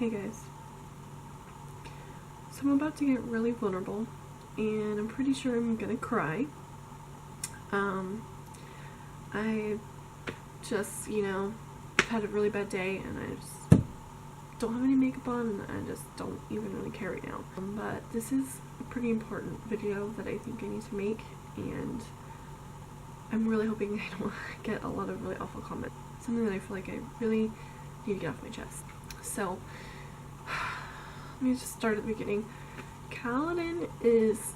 Hey guys. So I'm about to get really vulnerable, and I'm pretty sure I'm gonna cry. I just, had a really bad day, and I just don't have any makeup on, and I just don't even really care right now. But this is a pretty important video that I think I need to make, and I'm really hoping I don't get a lot of really awful comments. Something that I feel like I really need to get off my chest. So, let me just start at the beginning. Caledon is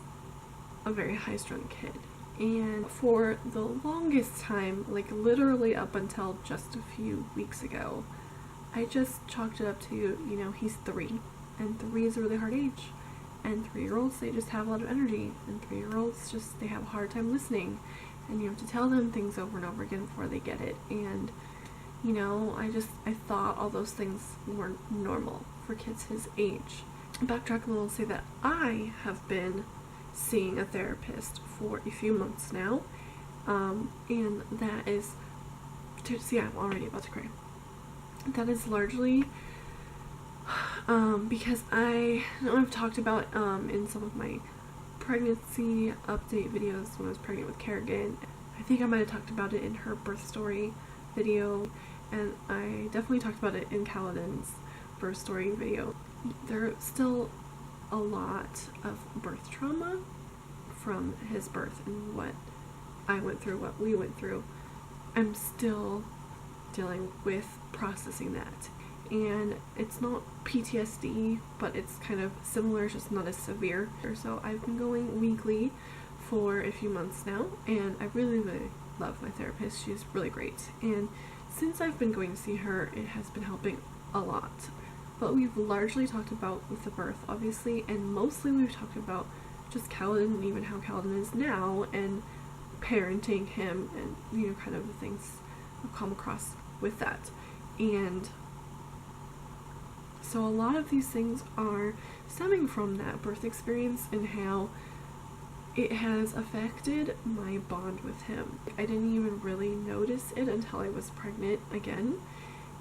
a very high-strung kid, and for the longest time, like literally up until just a few weeks ago, I just chalked it up to, he's 3, and 3 is a really hard age, and 3-year-olds, they just have a lot of energy, and 3-year-olds just, they have a hard time listening, and you have to tell them things over and over again before they get it, and I thought all those things were normal for kids his age. Backtrack a little and say that I have been seeing a therapist for a few months now, and that is, see, I'm already about to cry. That is largely because I know I've talked about in some of my pregnancy update videos when I was pregnant with Kerrigan. I think I might have talked about it in her birth story video, and I definitely talked about it in Caledon's birth story video. There's still a lot of birth trauma from his birth and what I went through, what we went through. I'm still dealing with processing that, and it's not PTSD, but it's kind of similar, it's just not as severe. So I've been going weekly for a few months now, and I really love my therapist. She's really great, and since I've been going to see her, it has been helping a lot. But we've largely talked about with the birth, obviously, and mostly we've talked about just Caledon and even how Caledon is now, and parenting him, and kind of the things I've come across with that. And so a lot of these things are stemming from that birth experience and how it has affected my bond with him. I didn't even really notice it until I was pregnant again,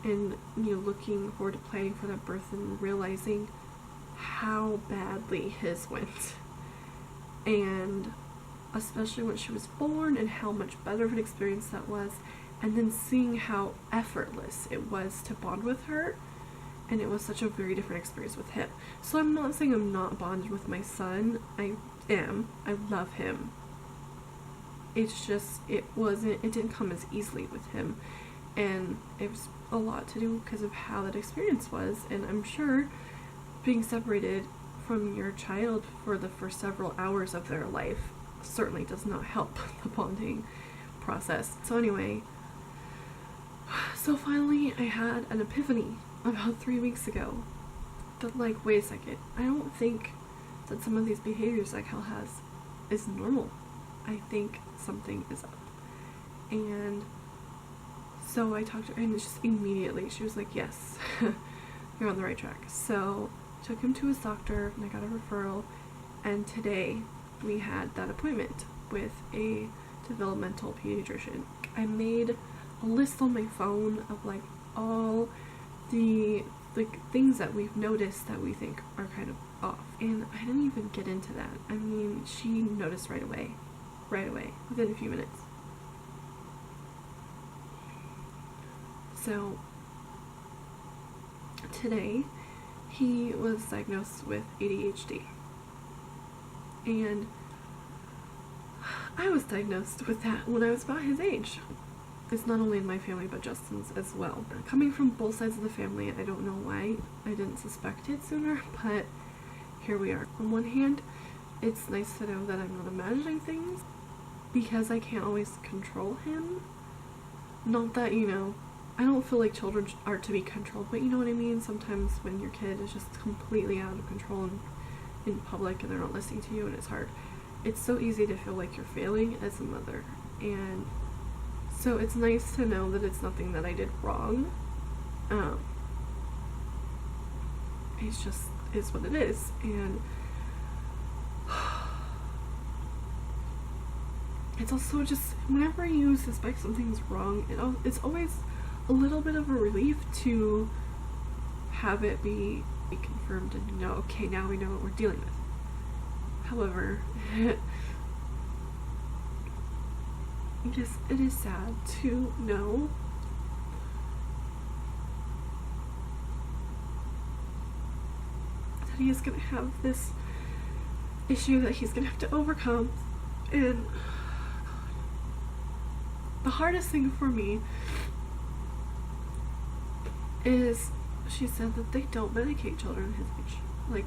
and looking forward to planning for that birth and realizing how badly his went, and especially when she was born and how much better of an experience that was, and then seeing how effortless it was to bond with her, and it was such a very different experience with him. So I'm not saying I'm not bonded with my son. I am. I love him. It's just, it didn't come as easily with him, and it was a lot to do because of how that experience was. And I'm sure being separated from your child for the first several hours of their life certainly does not help the bonding process. So anyway, so finally I had an epiphany about 3 weeks ago that, like, wait a second, I don't think that some of these behaviors that Cal has is normal. I think something is up. And so I talked to her, and just immediately she was like, yes, you're on the right track. So I took him to his doctor, and I got a referral, and today we had that appointment with a developmental pediatrician. I made a list on my phone of like all the things that we've noticed that we think are kind of off, and I didn't even get into that. I mean, she noticed right away, within a few minutes. So today he was diagnosed with ADHD, and I was diagnosed with that when I was about his age. It's not only in my family, but Justin's as well. Coming from both sides of the family, I don't know why I didn't suspect it sooner, but here we are. On one hand, it's nice to know that I'm not imagining things, because I can't always control him. Not that, I don't feel like children are to be controlled, but you know what I mean? Sometimes when your kid is just completely out of control in public and they're not listening to you, and it's hard. It's so easy to feel like you're failing as a mother, and so it's nice to know that it's nothing that I did wrong. It's just is what it is, and it's also just whenever you suspect something's wrong, it's always a little bit of a relief to have it be confirmed and okay, now we know what we're dealing with. However, yes, it is sad to know that he is going to have this issue that he's going to have to overcome. And the hardest thing for me is she said that they don't medicate children his age. Like,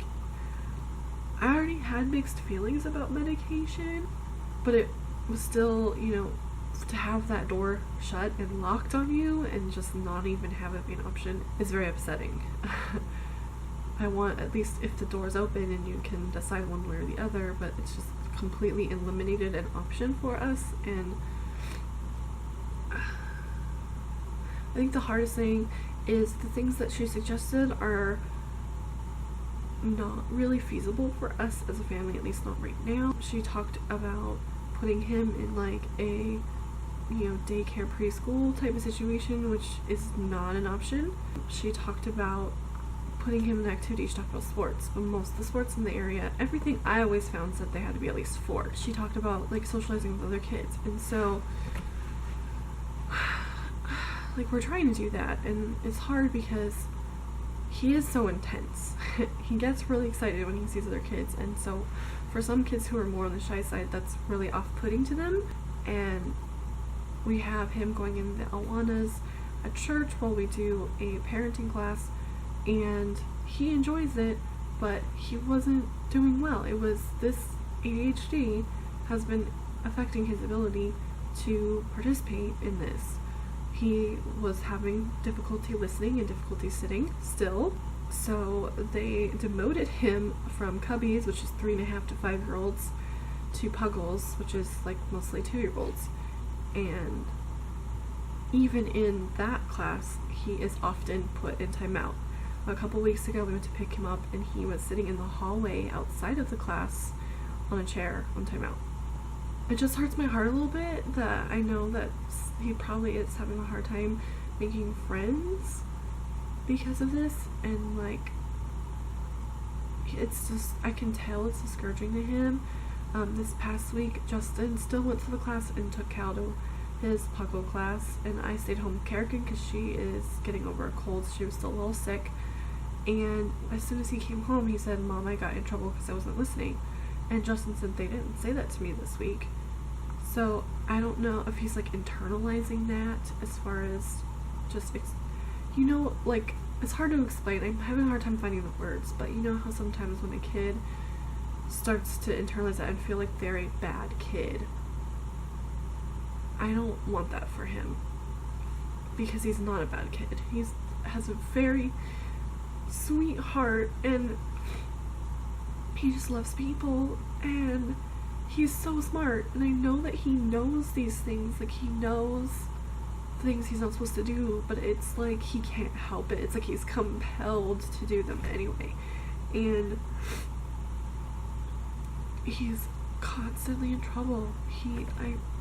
I already had mixed feelings about medication, but it was still, to have that door shut and locked on you and just not even have it be an option is very upsetting. I want, at least if the door's open and you can decide one way or the other, but it's just completely eliminated an option for us. And I think the hardest thing is the things that she suggested are not really feasible for us as a family, at least not right now. She talked about putting him in like a daycare preschool type of situation, which is not an option. She talked about putting him in activities. She talked about sports, but most of the sports in the area, everything I always found said they had to be at least 4. She talked about like socializing with other kids, and so like we're trying to do that, and it's hard because he is so intense. He gets really excited when he sees other kids, and so for some kids who are more on the shy side, that's really off-putting to them. And we have him going in the Awanas at church while we do a parenting class, and he enjoys it, but he wasn't doing well. It was this ADHD has been affecting his ability to participate in this. He was having difficulty listening and difficulty sitting still, so they demoted him from cubbies, which is 3.5 to 5-year-olds, to puggles, which is like mostly 2-year-olds. And even in that class, he is often put in timeout. A couple weeks ago, we went to pick him up, and he was sitting in the hallway outside of the class on a chair on timeout. It just hurts my heart a little bit that I know that he probably is having a hard time making friends because of this, and like it's just, I can tell it's discouraging to him. This past week, Justin still went to the class and took Cal to his Puggle class, and I stayed home with Kerrigan because she is getting over a cold. She was still a little sick, and as soon as he came home, he said, "Mom, I got in trouble because I wasn't listening." And Justin said, "They didn't say that to me this week." So I don't know if he's like internalizing that as far as just, like it's hard to explain. I'm having a hard time finding the words, but you know how sometimes when a kid starts to internalize that and feel like they're a bad kid, I don't want that for him, because he's not a bad kid. He has a very sweet heart, and he just loves people, and he's so smart, and I know that he knows these things. Like, he knows things he's not supposed to do, but it's like he can't help it. It's like he's compelled to do them anyway, and he's constantly in trouble.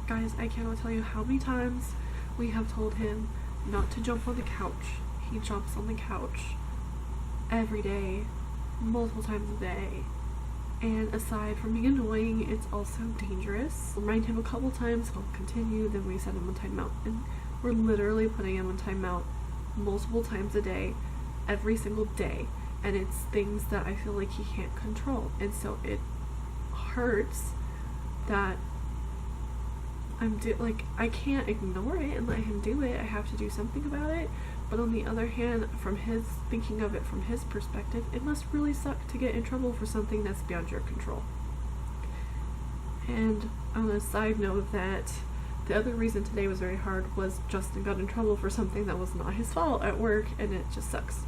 Guys, I cannot tell you how many times we have told him not to jump on the couch. He jumps on the couch every day, multiple times a day. And aside from being annoying, it's also dangerous. Remind him a couple times, he'll continue, then we set him on timeout. And we're literally putting him on timeout multiple times a day, every single day. And it's things that I feel like he can't control. And so it hurts that I can't ignore it and let him do it. I have to do something about it. But on the other hand, thinking of it from his perspective, it must really suck to get in trouble for something that's beyond your control. And on a side note of that, the other reason today was very hard was Justin got in trouble for something that was not his fault at work, and it just sucks.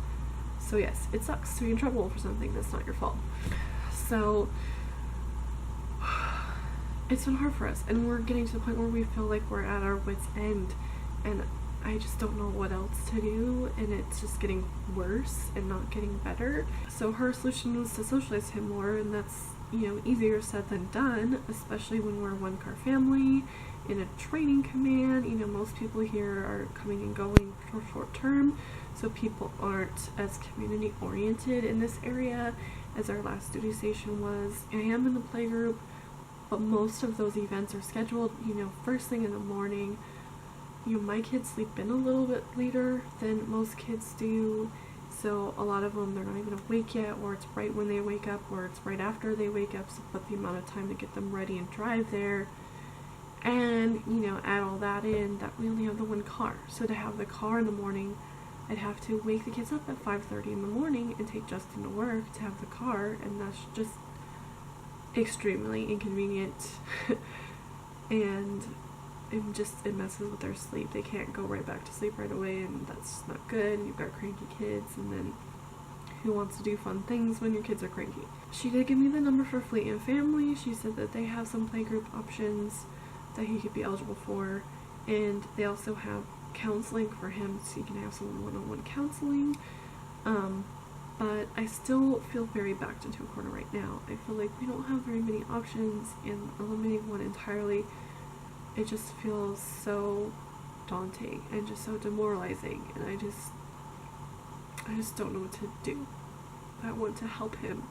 So yes, it sucks to be in trouble for something that's not your fault. So it's been hard for us, and we're getting to the point where we feel like we're at our wits' end, and I just don't know what else to do, and it's just getting worse and not getting better. So her solution was to socialize him more, and that's, easier said than done, especially when we're a one-car family, in a training command. You know, most people here are coming and going for short term, so people aren't as community oriented in this area as our last duty station was. I am in the playgroup, but most of those events are scheduled, you know, first thing in the morning. You know, my kids sleep in a little bit later than most kids do, so a lot of them, they're not even awake yet, or it's right when they wake up, or it's right after they wake up, so but the amount of time to get them ready and drive there. And, you know, add all that in, that we only have the one car. So to have the car in the morning, I'd have to wake the kids up at 5:30 in the morning and take Justin to work to have the car, and that's just extremely inconvenient. And it messes with their sleep. They can't go right back to sleep right away, and that's not good. You've got cranky kids, and then who wants to do fun things when your kids are cranky? She did give me the number for Fleet and Family. She said that they have some playgroup options that he could be eligible for, and they also have counseling for him, so you can have some one-on-one counseling. But I still feel very backed into a corner right now. I feel like we don't have very many options, and eliminating one entirely, it just feels so daunting and just so demoralizing, and I just don't know what to do. I want to help him,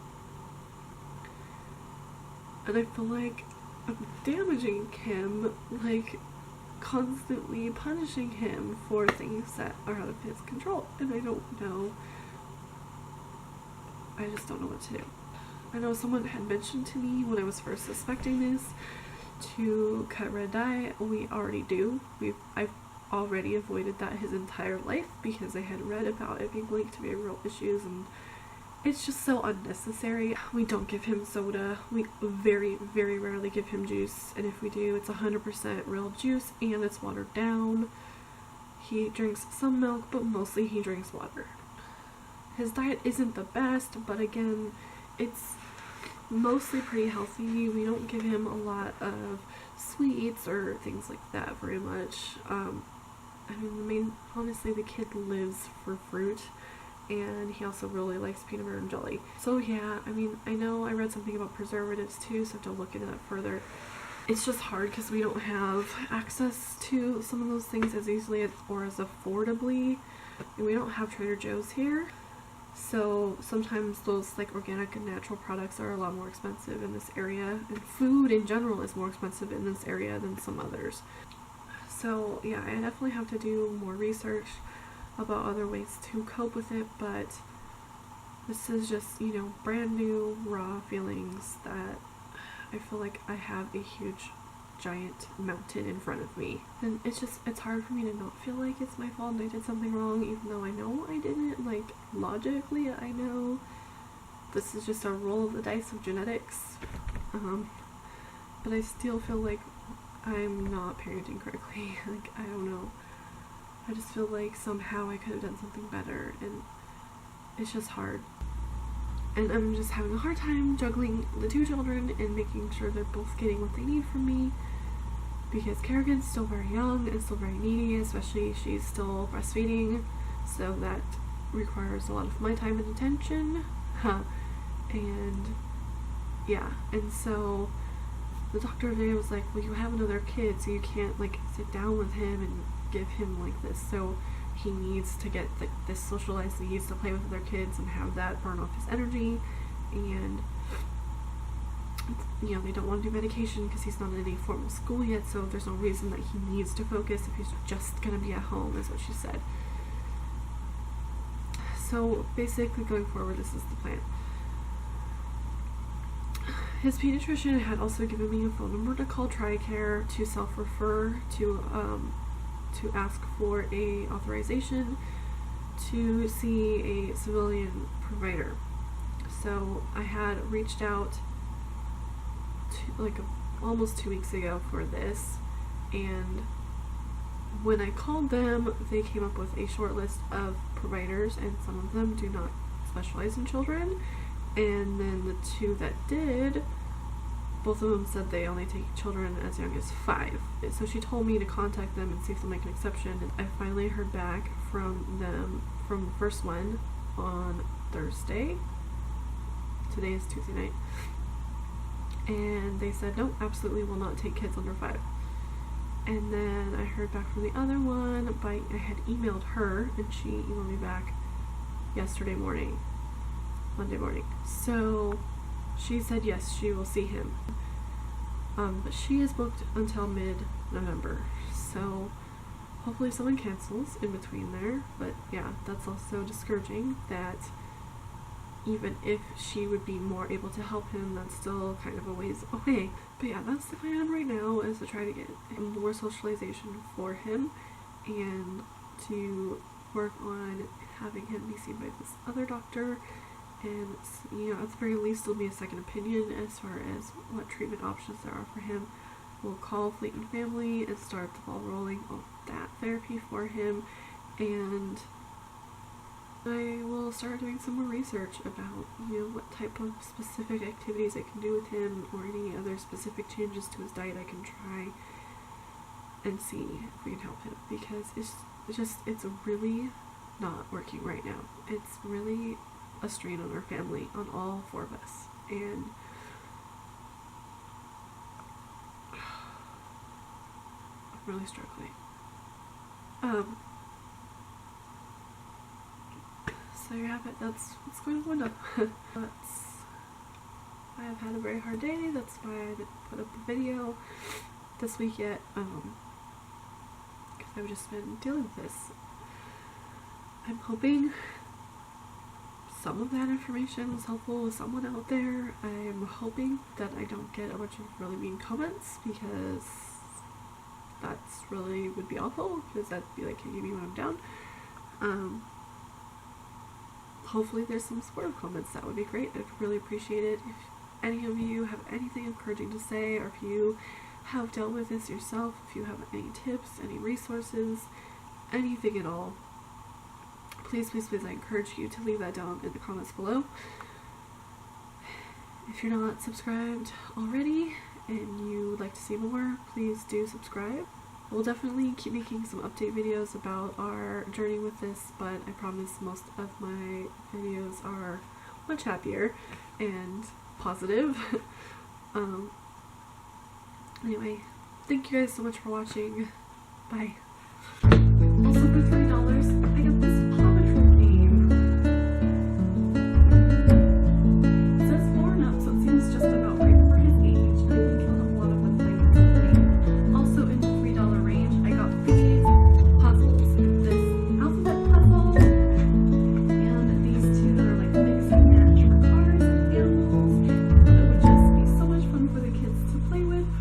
and I feel like I'm damaging him, like constantly punishing him for things that are out of his control, and I don't know. I just don't know what to do. I know someone had mentioned to me when I was first suspecting this to cut red dye. We already do. I've already avoided that his entire life because I had read about it being linked to behavioral issues, and it's just so unnecessary. We don't give him soda. We very, very rarely give him juice, and if we do, it's 100% real juice and it's watered down. He drinks some milk, but mostly he drinks water. His diet isn't the best, but again, it's mostly pretty healthy. We don't give him a lot of sweets or things like that very much. I mean, honestly, the kid lives for fruit, and he also really likes peanut butter and jelly. So yeah, I mean, I know I read something about preservatives too, so I have to look into that further. It's just hard because we don't have access to some of those things as easily as, or as affordably. And we don't have Trader Joe's here. So sometimes those like organic and natural products are a lot more expensive in this area, and food in general is more expensive in this area than some others. So yeah, I definitely have to do more research about other ways to cope with it, but this is just, you know, brand new raw feelings that I feel like I have a huge giant mountain in front of me, and it's hard for me to not feel like it's my fault and I did something wrong, even though I know I didn't. Like, logically I know this is just a roll of the dice of genetics, but I still feel like I'm not parenting correctly. Like, I don't know, I just feel like somehow I could have done something better, and it's just hard. And I'm just having a hard time juggling the two children and making sure they're both getting what they need from me, because Kerrigan's still very young and still very needy, especially she's still breastfeeding, so that requires a lot of my time and attention. And yeah, and so the doctor today was like, well, you have another kid, so you can't like sit down with him and give him like this, so he needs to get like this socialized, he needs to play with other kids and have that burn off his energy, and you know, they don't want to do medication because he's not in any formal school yet, so there's no reason that he needs to focus if he's just gonna be at home, is what she said. So basically going forward, this is the plan. His pediatrician had also given me a phone number to call TRICARE to self-refer to ask for a authorization to see a civilian provider. So I had reached out to, like, almost 2 weeks ago for this, and when I called them, they came up with a short list of providers, and some of them do not specialize in children, and then the two that did, both of them said they only take children as young as 5. So she told me to contact them and see if they'll make an exception, and I finally heard back from them, from the first one, on Thursday. Today is Tuesday night. And they said, no, absolutely will not take kids under 5. And then I heard back from the other one, but I had emailed her, and she emailed me back Monday morning. So she said yes, she will see him. But she is booked until mid-November. So hopefully someone cancels in between there. But yeah, that's also discouraging that even if she would be more able to help him, that's still kind of a ways away. But yeah, that's the plan right now, is to try to get more socialization for him and to work on having him be seen by this other doctor. And, you know, at the very least, there'll be a second opinion as far as what treatment options there are for him. We'll call Fleeton Family and start the ball rolling on that therapy for him. And I will start doing some more research about, you know, what type of specific activities I can do with him, or any other specific changes to his diet I can try and see if we can help him, because it's really not working right now. It's really a strain on our family, on all four of us, and I'm really struggling. So you have it, that's what's going on now. I have had a very hard day, that's why I didn't put up a video this week yet, because I've just been dealing with this. I'm hoping some of that information was helpful with someone out there. I'm hoping that I don't get a bunch of really mean comments, because that's really would be awful, because that'd be like hitting me when I'm down. Hopefully there's some supportive comments. That would be great. I'd really appreciate it if any of you have anything encouraging to say, or if you have dealt with this yourself, if you have any tips, any resources, anything at all. Please, please, please, I encourage you to leave that down in the comments below. If you're not subscribed already and you would like to see more, please do subscribe. We'll definitely keep making some update videos about our journey with this, but I promise most of my videos are much happier and positive. Anyway, thank you guys so much for watching. Bye.